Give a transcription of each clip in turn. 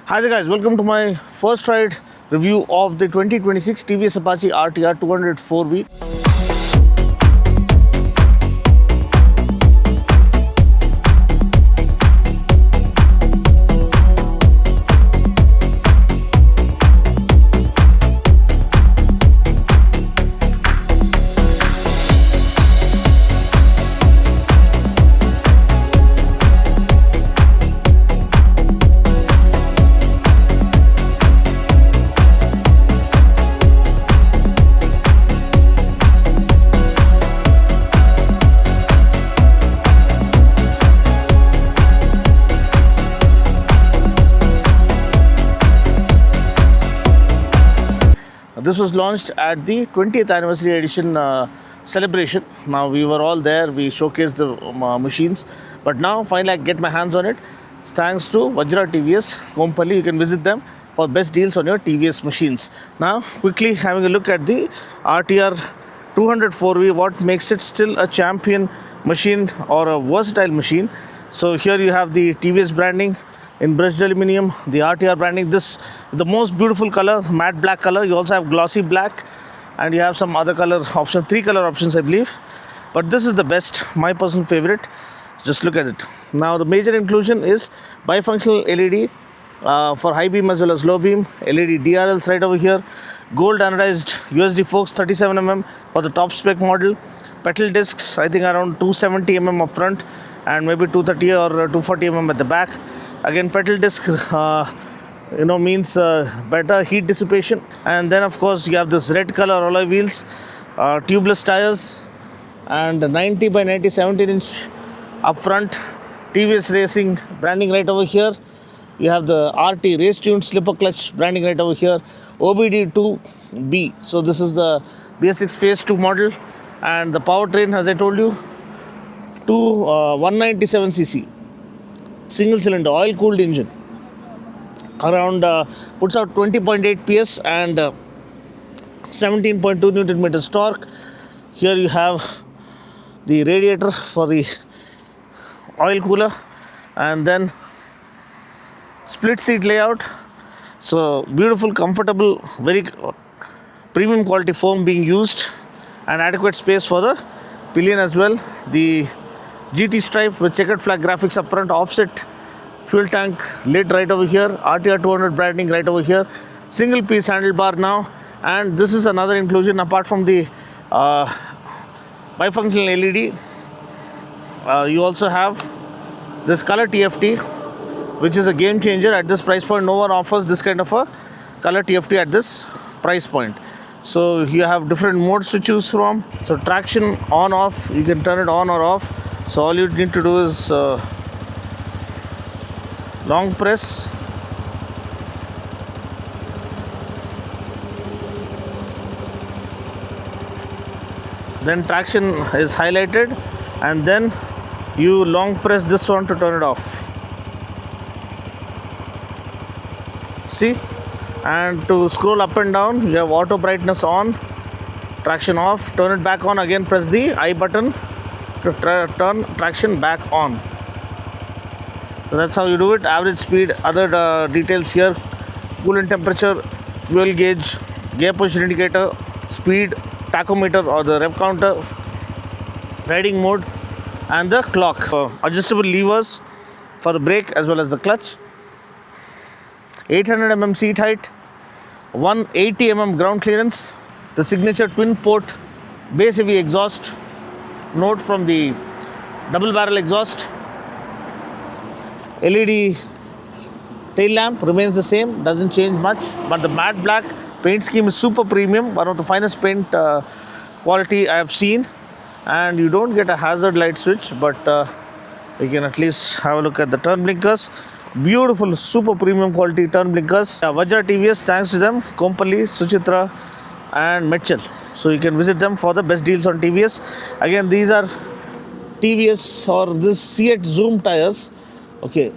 Hi there guys, welcome to my first ride review of the 2026 TVS Apache RTR 204V. This was launched at the 20th anniversary edition celebration. Now we were all there, we showcased the machines, but now finally I get my hands on it. Thanks to Vajra TVS Kompally, you can visit them for best deals on your TVS machines. Now quickly having a look at the RTR 204V, what makes it still a champion machine or a versatile machine. So here you have the TVS branding in brushed aluminum, the RTR branding. This is the most beautiful color, matte black color. You also have glossy black, and you have some other color option, 3 color options I believe, but this is the best, my personal favorite. Just look at it. Now the major inclusion is bifunctional LED for high beam as well as low beam, LED DRLs right over here, gold anodized USD forks 37mm for the top spec model, petal discs I think around 270mm up front and maybe 230 or 240mm at the back. Again, petal disc means better heat dissipation. And then of course you have this red color alloy wheels, tubeless tires, and 90 by 90 17-inch up front, TVS Racing branding right over here. You have the RT race tuned slipper clutch branding right over here, OBD2B. So this is the BS6 phase 2 model, and the powertrain, as I told you, 197cc single cylinder oil cooled engine, around puts out 20.8 PS and 17.2 Newton meters torque. Here you have the radiator for the oil cooler, and then split seat layout. So beautiful, comfortable, very premium quality foam being used, and adequate space for the pillion as well. The GT stripe with checkered flag graphics up front, offset fuel tank lid right over here, RTR 200 branding right over here, single piece handlebar now. And this is another inclusion apart from the bifunctional LED. You also have this color TFT, which is a game changer at this price point. No one offers this kind of a color TFT at this price point. So you have different modes to choose from. So traction on off, you can turn it on or off. So all you need to do is long press, then traction is highlighted, and then you long press this one to turn it off. See? And to scroll up and down, you have auto brightness on, traction off, turn it back on, again press the I button to turn traction back on. So that's how you do it. Average speed, other details here, coolant temperature, fuel gauge, gear position indicator, speed, tachometer or the rev counter, riding mode, and the clock. Adjustable levers for the brake as well as the clutch. 800mm seat height, 180mm ground clearance, the signature twin port bass heavy exhaust note from the double barrel exhaust. LED tail lamp remains the same, doesn't change much, but the matte black paint scheme is super premium, one of the finest paint quality I have seen. And you don't get a hazard light switch, but you can at least have a look at the turn blinkers. Beautiful, super premium quality turn blinkers. Vajra TVS, thanks to them, Kompally, Suchitra and Mitchell. So you can visit them for the best deals on TVS. Again, these are TVS or this C8 Zoom tires. Okay,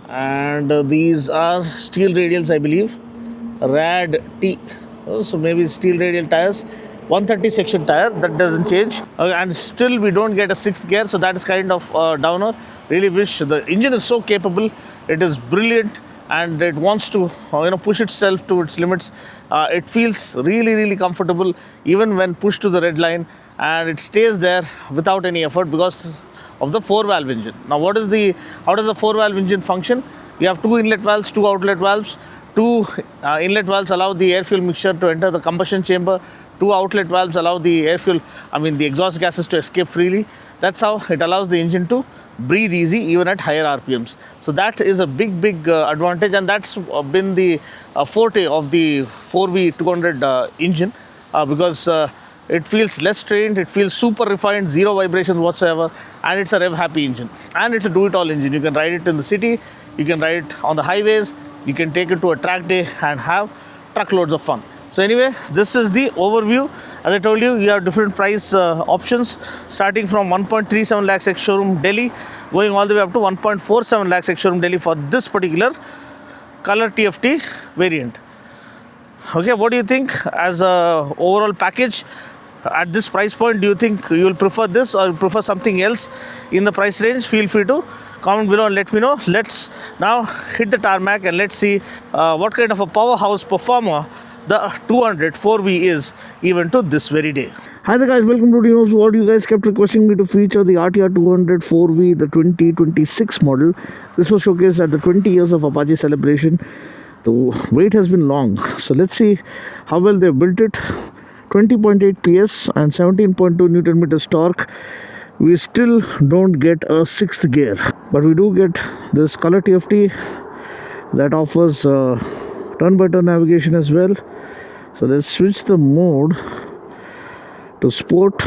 and these are steel radials I believe, Rad T. So maybe steel radial tires, 130 section tire, that doesn't change. And still we don't get a 6th gear, so that is kind of downer. Really wish. The engine is so capable, it is brilliant, and it wants to push itself to its limits. It feels really really comfortable even when pushed to the red line, and it stays there without any effort because of the four valve engine. Now how does the four valve engine function? You have two inlet valves, two outlet valves. Two inlet valves allow the air fuel mixture to enter the combustion chamber. Two outlet valves allow the the exhaust gases to escape freely. That's how it allows the engine to breathe easy even at higher RPMs. So that is a big advantage, and that's been the forte of the 4V 200 engine, because it feels less strained, it feels super refined, zero vibrations whatsoever, and it's a rev happy engine, and it's a do-it-all engine. You can ride it in the city, you can ride it on the highways, you can take it to a track day and have truckloads of fun. So anyway, this is the overview. As I told you, you have different price options, starting from 1.37 lakhs ex-showroom Delhi, going all the way up to 1.47 lakhs ex-showroom Delhi for this particular color TFT variant. Okay, what do you think as a overall package at this price point? Do you think you will prefer this or prefer something else in the price range? Feel free to comment below and let me know. Let's now hit the tarmac and let's see what kind of a powerhouse performer the 200 4V is even to this very day. Hi there guys, welcome to Dino's World. You guys kept requesting me to feature the RTR 200 4V, the 2026 model. This was showcased at the 20 years of Apache celebration. The wait has been long, so let's see how well they've built it. 20.8 PS and 17.2 Newton meters torque. We still don't get a sixth gear, but we do get this color TFT that offers turn-by-turn navigation as well. So let's switch the mode to sport.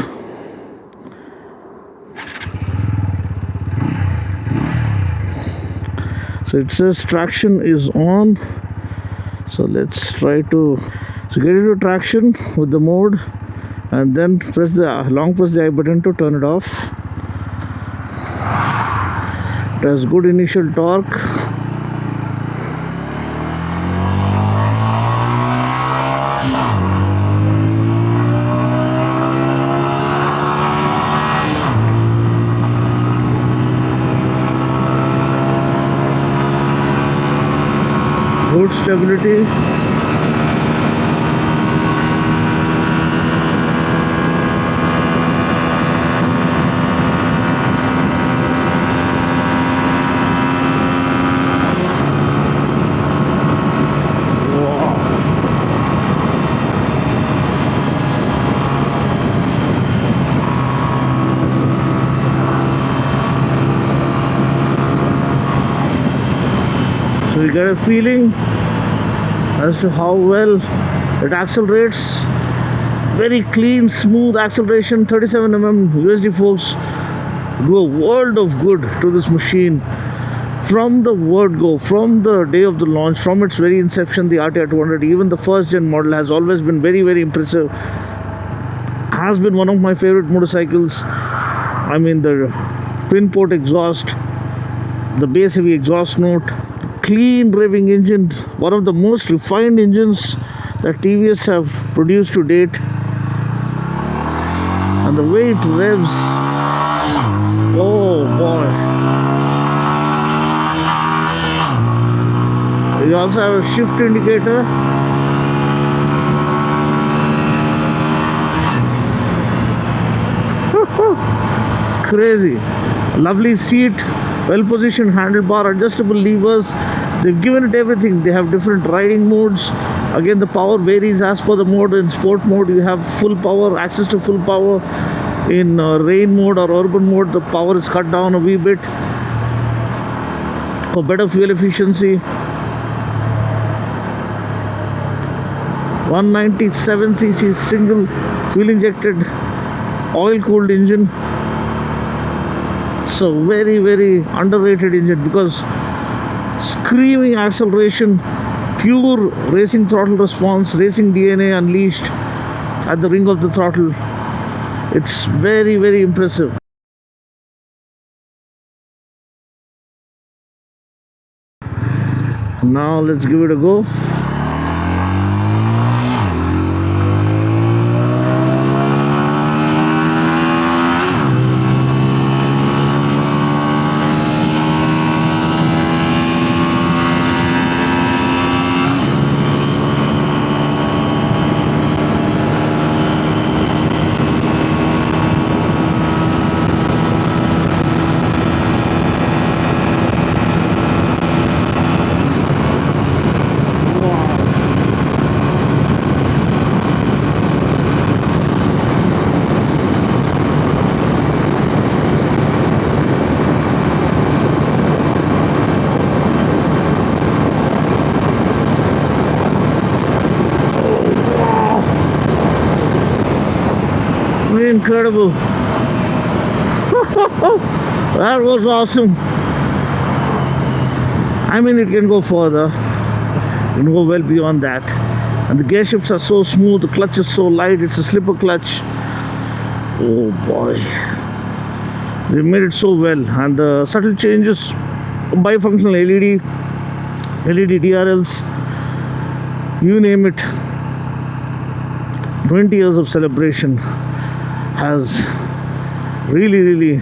So it says traction is on. So let's try to get into traction with the mode, and then press the I button to turn it off. It has good initial torque. Good stability. So you get a feeling as to how well it accelerates. Very clean, smooth acceleration. 37 mm USD forks do a world of good to this machine. From the word go, from the day of the launch, from its very inception, the RTR 200, even the first gen model, has always been very impressive. Has been one of my favorite motorcycles. I mean, the twin port exhaust, the bass heavy exhaust note, clean revving engine, one of the most refined engines that TVS have produced to date. And the way it revs, oh boy. You also have a shift indicator. Crazy. Lovely seat, well positioned handlebar, adjustable levers. They've given it everything. They have different riding modes. Again, the power varies as per the mode. In sport mode, you have full power, access to full power. In rain mode or urban mode, the power is cut down a wee bit for better fuel efficiency. 197cc single fuel injected oil cooled engine. So very underrated engine, because screaming acceleration, pure racing throttle response, racing DNA unleashed at the ring of the throttle. It's very impressive. Now let's give it a go. Incredible. That was awesome. I mean, it can go further. It can go well beyond that. And the gear shifts are so smooth. The clutch is so light. It's a slipper clutch. Oh boy. They made it so well. And the subtle changes, bifunctional LED DRLs, you name it. 20 years of celebration has really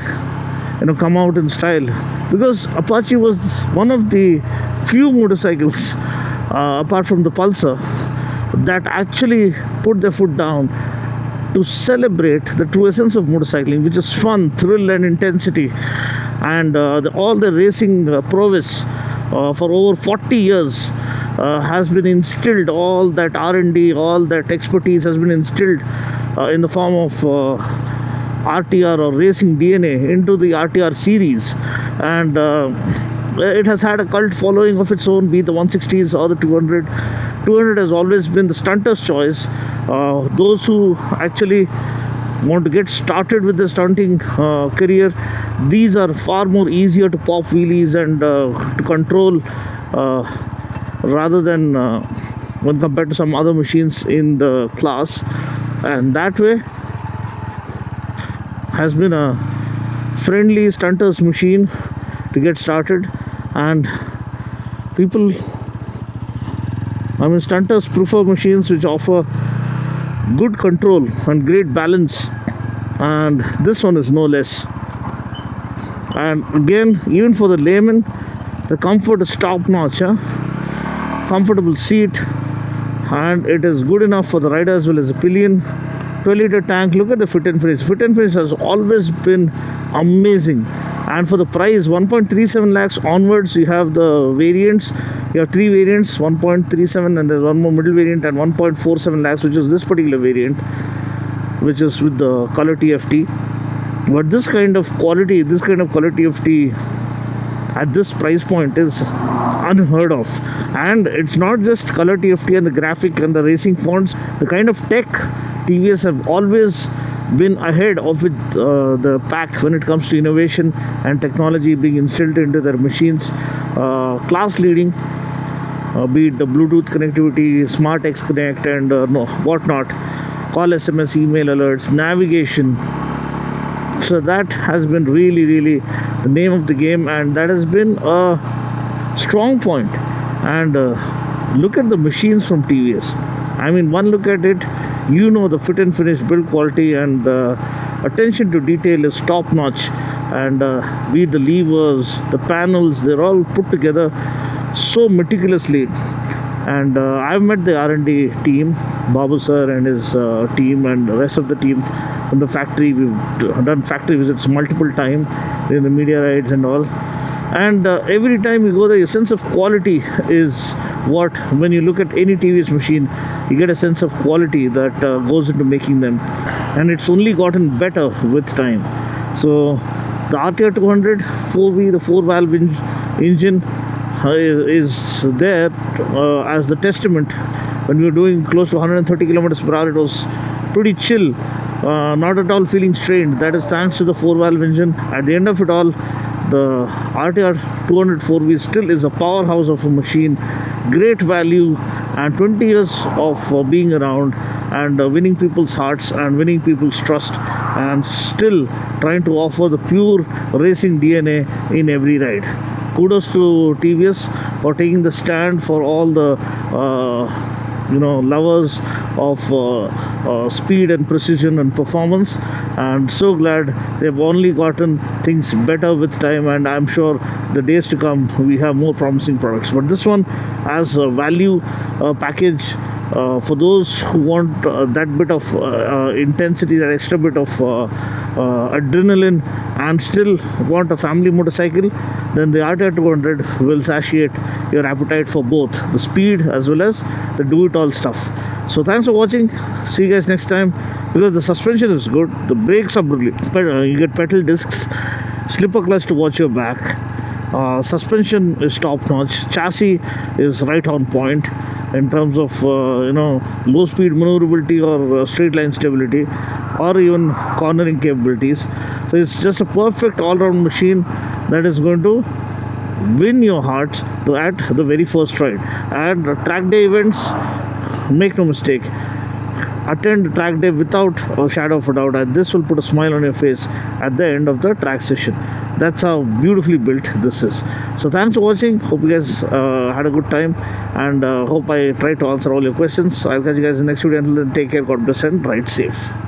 come out in style, because Apache was one of the few motorcycles apart from the Pulsar that actually put their foot down to celebrate the true essence of motorcycling, which is fun, thrill and intensity, and all the racing prowess for over 40 years has been instilled. All that R&D, all that expertise has been instilled in the form of RTR or racing DNA into the RTR series, and it has had a cult following of its own, be it the 160s or the 200. 200 has always been the stunter's choice. Those who actually want to get started with the stunting career, these are far more easier to pop wheelies and to control rather than when compared to some other machines in the class, and that way has been a friendly stunter's machine to get started. And people, stunters prefer machines which offer good control and great balance, and this one is no less. And again, even for the layman, the comfort is top notch. Comfortable seat, and it is good enough for the rider as well as the pillion. 12-liter tank. Look at the fit and finish. Fit and finish has always been amazing, and for the price 1.37 lakhs onwards, you have the variants. You have three variants, 1.37, and there's one more middle variant, and 1.47 lakhs, which is this particular variant, which is with the color TFT. But this kind of quality color TFT at this price point is unheard of. And it's not just color TFT and the graphic and the racing fonts. The kind of tech, TVS have always been ahead of with the pack when it comes to innovation and technology being instilled into their machines. Class leading, be it the Bluetooth connectivity, Smart X Connect, and whatnot, call, SMS, email alerts, navigation. So that has been really the name of the game, and that has been a strong point. And look at the machines from TVS. I mean, one look at it, you know the fit and finish, build quality, and attention to detail is top notch. And be it the levers, the panels, they're all put together so meticulously. And I've met the R&D team, Babu sir and his team, and the rest of the team from the factory. We've done factory visits multiple times in the media rides and all. And every time you go there, your sense of quality is what, when you look at any TVS machine, you get a sense of quality that goes into making them. And it's only gotten better with time. So the RTR 200 4V, the 4-valve engine, is there as the testament. When we were doing close to 130 kilometers per hour, it was pretty chill, not at all feeling strained. That is thanks to the 4-valve engine. At the end of it all, the RTR 200 4V still is a powerhouse of a machine, great value, and 20 years of being around and winning people's hearts and winning people's trust, and still trying to offer the pure racing DNA in every ride. Kudos to TVS for taking the stand for all the lovers of speed and precision and performance, and so glad they've only gotten things better with time. And I'm sure the days to come we have more promising products, but this one as a value package for those who want that bit of intensity, that extra bit of adrenaline, and still want a family motorcycle, then the RTR 200 will satiate your appetite for both the speed as well as the do-it-all stuff. So thanks for watching. See you guys next time. Because the suspension is good, the brakes are brilliant. You get pedal discs, slipper clutch to watch your back, Suspension is top notch. Chassis is right on point in terms of low speed maneuverability or straight line stability or even cornering capabilities. So it's just a perfect all round machine that is going to win your hearts at the very first ride. And track day events, make no mistake, attend track day without a shadow of a doubt, and this will put a smile on your face at the end of the track session. That's how beautifully built this is. So thanks for watching. Hope you guys had a good time, and hope I tried to answer all your questions. I'll catch you guys in the next video. Until then, take care, God bless, and ride safe.